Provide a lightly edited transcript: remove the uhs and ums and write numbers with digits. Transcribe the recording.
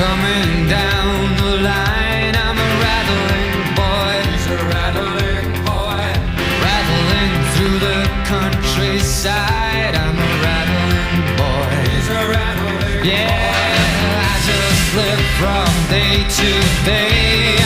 coming down the line. I'm a rattling boy. He's a rattling boy. Rattling through the countryside. I'm a rattling boy. He's a rattling boy. Yeah, I just live from day to day.